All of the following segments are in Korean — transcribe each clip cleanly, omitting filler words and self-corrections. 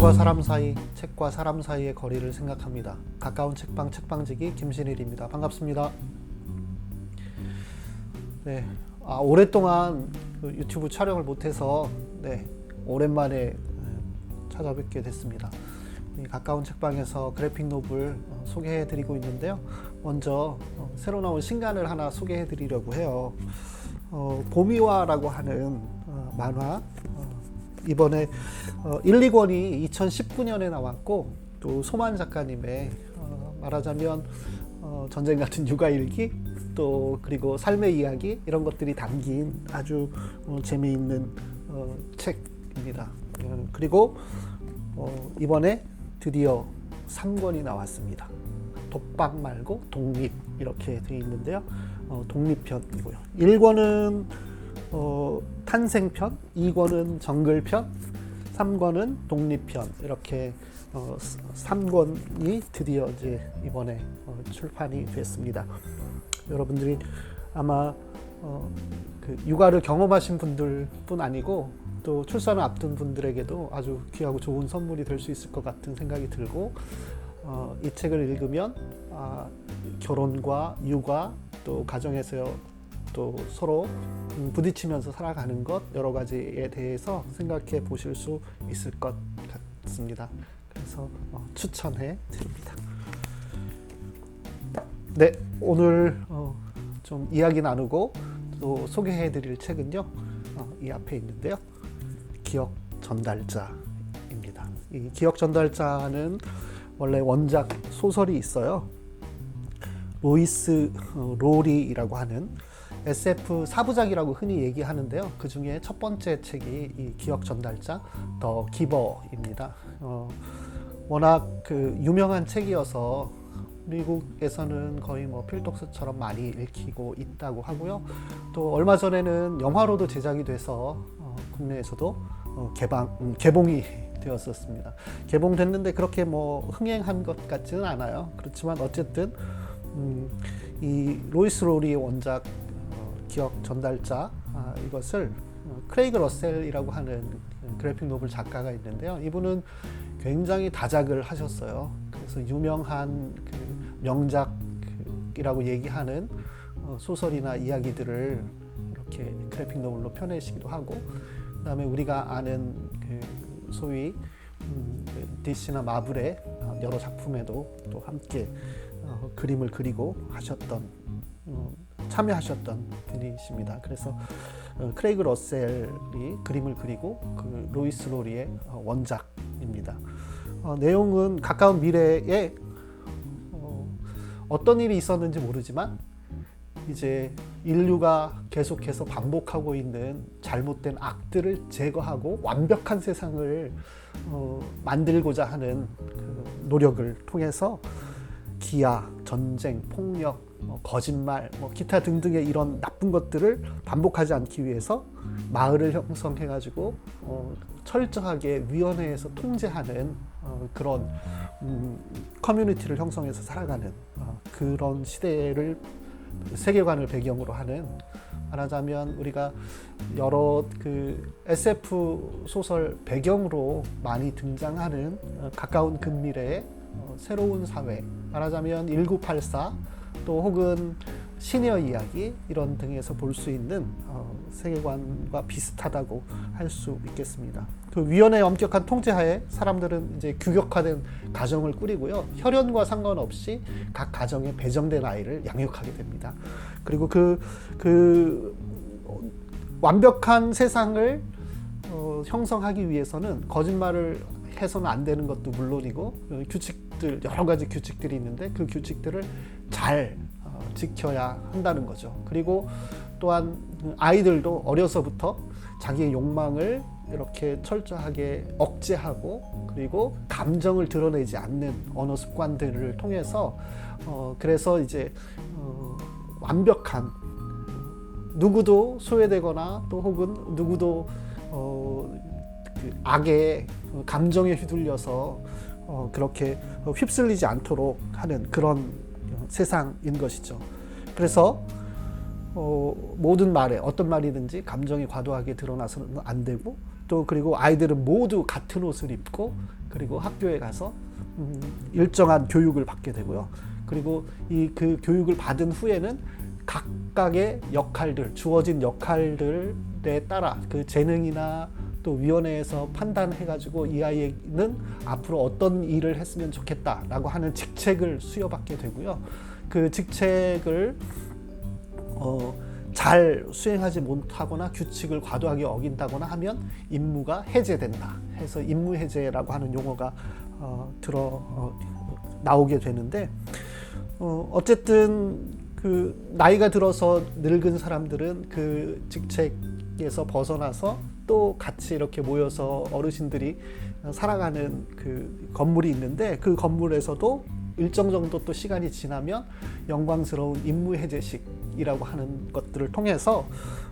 책과 사람 사이, 책과 사람 사이의 거리를 생각합니다. 가까운 책방 책방지기 김신일입니다. 반갑습니다. 네, 오랫동안 유튜브 촬영을 못해서 오랜만에 찾아뵙게 됐습니다. 가까운 책방에서 그래픽 노블 소개해드리고 있는데요. 먼저 새로 나온 신간을 하나 소개해드리려고 해요. 보미화라고 하는 만화, 이번에 1, 2권이 2019년에 나왔고, 또 소만 작가님의 말하자면 전쟁 같은 육아일기, 또 그리고 삶의 이야기, 이런 것들이 담긴 아주 재미있는 책입니다. 그리고 이번에 드디어 3권이 나왔습니다. 독박 말고 독립, 이렇게 되어 있는데요. 독립편이고요. 1권은 탄생편, 2권은 정글편, 3권은 독립편, 이렇게 3권이 드디어 이제 이번에 출판이 됐습니다. 여러분들이 아마 그 육아를 경험하신 분들뿐 아니고 또 출산을 앞둔 분들에게도 아주 귀하고 좋은 선물이 될 수 있을 것 같은 생각이 들고, 이 책을 읽으면 결혼과 육아, 또 가정에서 또 서로 부딪히면서 살아가는 것, 여러 가지에 대해서 생각해 보실 수 있을 것 같습니다. 그래서 추천해 드립니다. 네, 오늘 좀 이야기 나누고 또 소개해 드릴 책은요, 이 앞에 있는데요. 기억 전달자입니다. 이 기억 전달자는 원래 원작 소설이 있어요. 로이스 로리라고 하는 SF 4부작이라고 흔히 얘기하는데요. 그 중에 첫 번째 책이 이 기억 전달자 더 기버입니다. 워낙 그 유명한 책이어서 미국에서는 거의 뭐 필독서처럼 많이 읽히고 있다고 하고요. 또 얼마 전에는 영화로도 제작이 돼서 국내에서도 개봉이 되었었습니다. 개봉됐는데 그렇게 뭐 흥행한 것 같지는 않아요. 그렇지만 어쨌든 이 로이스 로리의 원작 기억 전달자, 이것을 크레이그 러셀이라고 하는 그래픽 노블 작가가 있는데요. 이분은 굉장히 다작을 하셨어요. 그래서 유명한 그 명작이라고 얘기하는 소설이나 이야기들을 이렇게 그래픽 노블로 펴내시기도 하고, 그 다음에 우리가 아는 그 소위 DC나 마블의 여러 작품에도 또 함께 그림을 그리고 하셨던, 참여하셨던 분이십니다. 그래서 크레이그 러셀이 그림을 그리고 그 로이스 로리의 원작입니다. 내용은 가까운 미래에 어떤 일이 있었는지 모르지만 이제 인류가 계속해서 반복하고 있는 잘못된 악들을 제거하고 완벽한 세상을 만들고자 하는 그 노력을 통해서 기아, 전쟁, 폭력, 거짓말, 기타 등등의 이런 나쁜 것들을 반복하지 않기 위해서 마을을 형성해가지고 철저하게 위원회에서 통제하는 그런 커뮤니티를 형성해서 살아가는 그런 시대를 세계관을 배경으로 하는, 말하자면 우리가 여러 그 SF 소설 배경으로 많이 등장하는 가까운 근미래의 새로운 사회, 말하자면 1984, 또 혹은 시니어 이야기, 이런 등에서 볼 수 있는 세계관과 비슷하다고 할 수 있겠습니다. 그 위원회의 엄격한 통제하에 사람들은 이제 규격화된 가정을 꾸리고요. 혈연과 상관없이 각 가정에 배정된 아이를 양육하게 됩니다. 그리고 그 완벽한 세상을 형성하기 위해서는 거짓말을 해서는 안 되는 것도 물론이고, 규칙들, 여러 가지 규칙들이 있는데 그 규칙들을 잘 지켜야 한다는 거죠. 그리고 또한 아이들도 어려서부터 자기의 욕망을 이렇게 철저하게 억제하고, 그리고 감정을 드러내지 않는 언어 습관들을 통해서 그래서 이제 완벽한, 누구도 소외되거나 또 혹은 누구도 그 악의 감정에 휘둘려서 그렇게 휩쓸리지 않도록 하는 그런 세상인 것이죠. 그래서 모든 말에, 어떤 말이든지 감정이 과도하게 드러나서는 안 되고, 또 그리고 아이들은 모두 같은 옷을 입고 그리고 학교에 가서 일정한 교육을 받게 되고요. 그리고 그 교육을 받은 후에는 각각의 역할들, 주어진 역할들에 따라 그 재능이나 또 위원회에서 판단해가지고 이 아이는 앞으로 어떤 일을 했으면 좋겠다라고 하는 직책을 수여받게 되고요. 그 직책을 잘 수행하지 못하거나 규칙을 과도하게 어긴다거나 하면 임무가 해제된다 해서 임무해제라고 하는 용어가 나오게 되는데, 어쨌든 그 나이가 들어서 늙은 사람들은 그 직책에서 벗어나서 또 같이 이렇게 모여서 어르신들이 살아가는 그 건물이 있는데, 그 건물에서도 일정 정도 또 시간이 지나면 영광스러운 임무해제식이라고 하는 것들을 통해서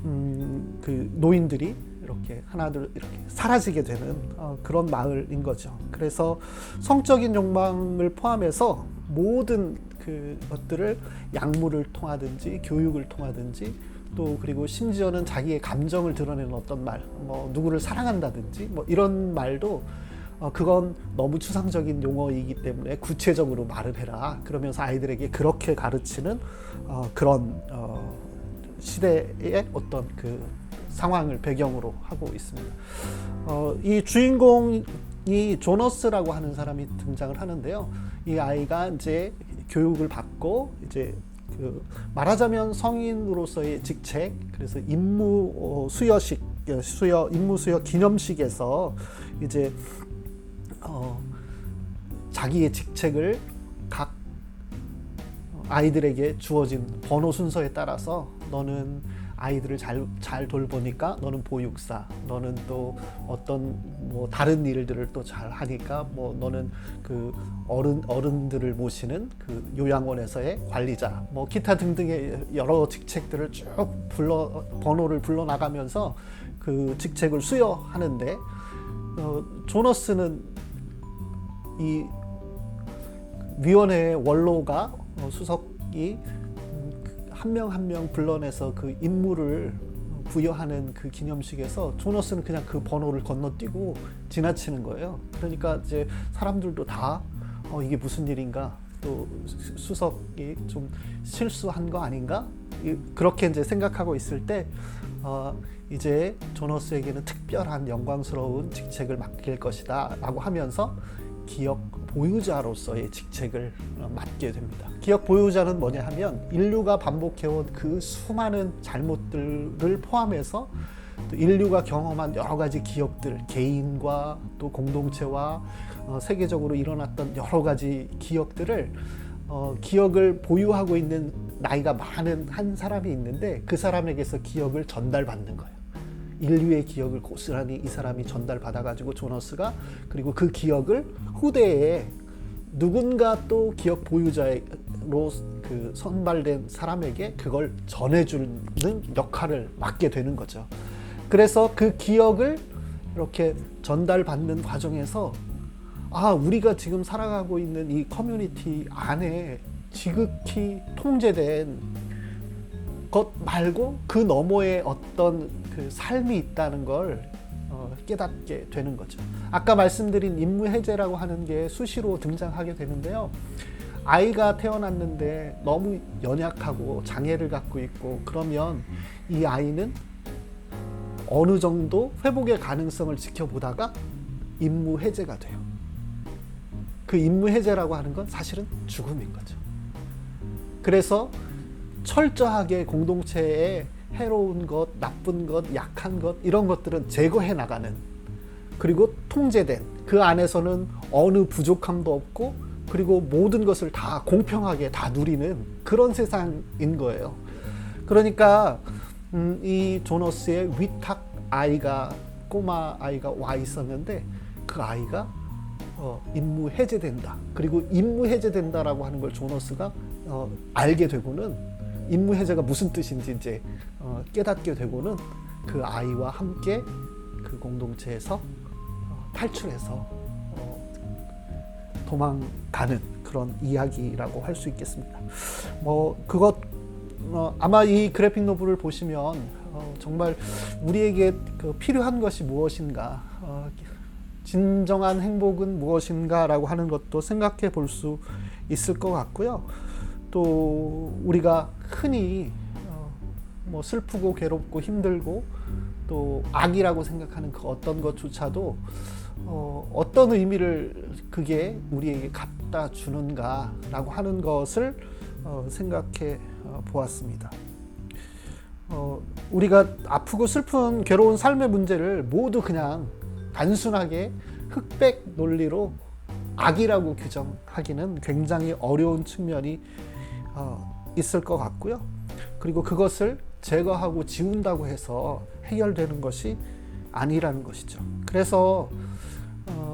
그 노인들이 이렇게 하나둘 이렇게 사라지게 되는 그런 마을인 거죠. 그래서 성적인 욕망을 포함해서 모든 그 것들을 약물을 통하든지 교육을 통하든지 또 그리고 심지어는 자기의 감정을 드러내는 어떤 말, 뭐 누구를 사랑한다든지 뭐 이런 말도 그건 너무 추상적인 용어이기 때문에 구체적으로 말을 해라 그러면서 아이들에게 그렇게 가르치는 그런 시대의 어떤 그 상황을 배경으로 하고 있습니다. 이 주인공이 조너스라고 하는 사람이 등장을 하는데요. 이 아이가 이제 교육을 받고 이제 그 말하자면 성인으로서의 직책, 그래서 임무 수여 기념식에서 이제 자기의 직책을 각 아이들에게 주어진 번호 순서에 따라서 너는 아이들을 잘 돌보니까 너는 보육사, 너는 또 어떤 뭐 다른 일들을 또 잘 하니까 뭐 너는 그 어른들을 모시는 그 요양원에서의 관리자, 뭐 기타 등등의 여러 직책들을 쭉 번호를 불러 나가면서 그 직책을 수여하는데, 조너스는 이 위원회의 원로가 수석이 한 명 한 명 불러내서 그 임무를 부여하는 그 기념식에서 조너스는 그냥 그 번호를 건너뛰고 지나치는 거예요. 그러니까 이제 사람들도 다 이게 무슨 일인가, 또 수석이 좀 실수한 거 아닌가, 그렇게 이제 생각하고 있을 때 이제 조너스에게는 특별한 영광스러운 직책을 맡길 것이다 라고 하면서 기억 보유자로서의 직책을 맡게 됩니다. 기억 보유자는 뭐냐 하면 인류가 반복해온 그 수많은 잘못들을 포함해서 또 인류가 경험한 여러 가지 기억들, 개인과 또 공동체와 세계적으로 일어났던 여러 가지 기억들을 기억을 보유하고 있는 나이가 많은 한 사람이 있는데, 그 사람에게서 기억을 전달받는 거예요. 인류의 기억을 고스란히 이 사람이 전달받아가지고 조너스가 그리고 그 기억을 후대에 누군가 또 기억 보유자로 그 선발된 사람에게 그걸 전해주는 역할을 맡게 되는 거죠. 그래서 그 기억을 이렇게 전달받는 과정에서 우리가 지금 살아가고 있는 이 커뮤니티 안에 지극히 통제된 것 말고 그 너머에 어떤 그 삶이 있다는 걸 깨닫게 되는 거죠. 아까 말씀드린 임무해제라고 하는 게 수시로 등장하게 되는데요. 아이가 태어났는데 너무 연약하고 장애를 갖고 있고 그러면 이 아이는 어느 정도 회복의 가능성을 지켜보다가 임무해제가 돼요. 그 임무해제라고 하는 건 사실은 죽음인 거죠. 그래서 철저하게 공동체에 해로운 것, 나쁜 것, 약한 것 이런 것들은 제거해 나가는, 그리고 통제된 그 안에서는 어느 부족함도 없고 그리고 모든 것을 다 공평하게 다 누리는 그런 세상인 거예요. 그러니까 이 조너스의 위탁 아이가, 꼬마 아이가 와 있었는데 그 아이가 임무 해제된다. 그리고 임무 해제된다라고 하는 걸 조너스가 알게 되고는 임무 해제가 무슨 뜻인지 이제 깨닫게 되고는 그 아이와 함께 그 공동체에서 탈출해서 도망가는 그런 이야기라고 할 수 있겠습니다. 뭐 그것 아마 이 그래픽 노블을 보시면 정말 우리에게 필요한 것이 무엇인가, 진정한 행복은 무엇인가라고 하는 것도 생각해 볼 수 있을 것 같고요. 또 우리가 흔히 뭐 슬프고 괴롭고 힘들고 또 악이라고 생각하는 그 어떤 것조차도 어떤 의미를 그게 우리에게 갖다 주는가라고 하는 것을 생각해 보았습니다. 우리가 아프고 슬픈 괴로운 삶의 문제를 모두 그냥 단순하게 흑백 논리로 악이라고 규정하기는 굉장히 어려운 측면이 있을 것 같고요. 그리고 그것을 제거하고 지운다고 해서 해결되는 것이 아니라는 것이죠. 그래서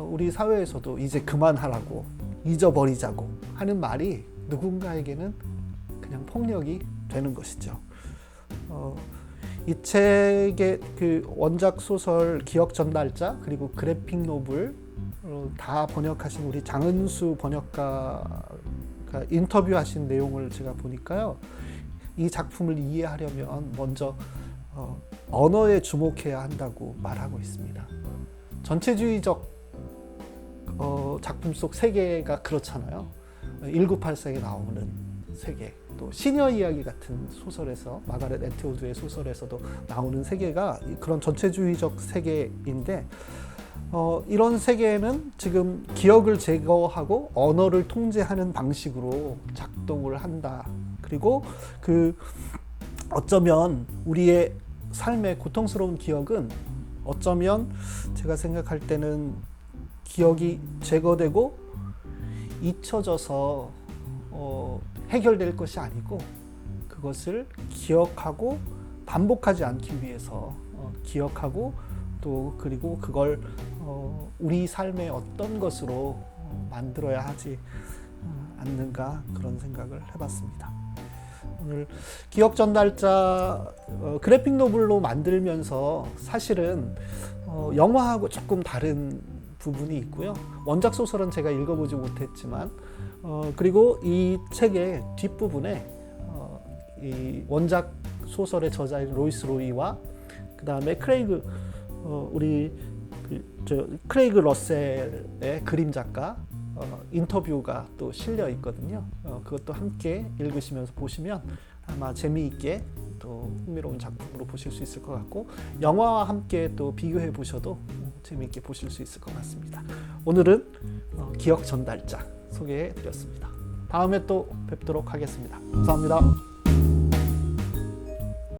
우리 사회에서도 이제 그만하라고, 잊어버리자고 하는 말이 누군가에게는 그냥 폭력이 되는 것이죠. 이 책의 그 원작 소설 기억 전달자 그리고 그래픽 노블 다 번역하신 우리 장은수 번역가가 인터뷰하신 내용을 제가 보니까요. 이 작품을 이해하려면 먼저 언어에 주목해야 한다고 말하고 있습니다. 전체주의적 작품 속 세계가 그렇잖아요. 1984에 나오는 세계, 또 시녀 이야기 같은 소설에서 마가렛 애트우드의 소설에서도 나오는 세계가 그런 전체주의적 세계인데 이런 세계는 지금 기억을 제거하고 언어를 통제하는 방식으로 작동을 한다. 그리고 어쩌면 우리의 삶의 고통스러운 기억은 어쩌면 제가 생각할 때는 기억이 제거되고 잊혀져서 해결될 것이 아니고 그것을 기억하고 반복하지 않기 위해서 기억하고 또 그리고 그걸 우리 삶의 어떤 것으로 만들어야 하지 않는가 그런 생각을 해봤습니다. 오늘 기억 전달자 그래픽 노블로 만들면서 사실은 영화하고 조금 다른 부분이 있고요. 원작 소설은 제가 읽어보지 못했지만 그리고 이 책의 뒷부분에 이 원작 소설의 저자인 로이스 로이와 그 다음에 크레이그 러셀의 그림 작가 인터뷰가 또 실려 있거든요. 그것도 함께 읽으시면서 보시면 아마 재미있게 또 흥미로운 작품으로 보실 수 있을 것 같고 영화와 함께 또 비교해 보셔도 재미있게 보실 수 있을 것 같습니다. 오늘은 기억 전달자 소개해 드렸습니다. 다음에 또 뵙도록 하겠습니다. 감사합니다.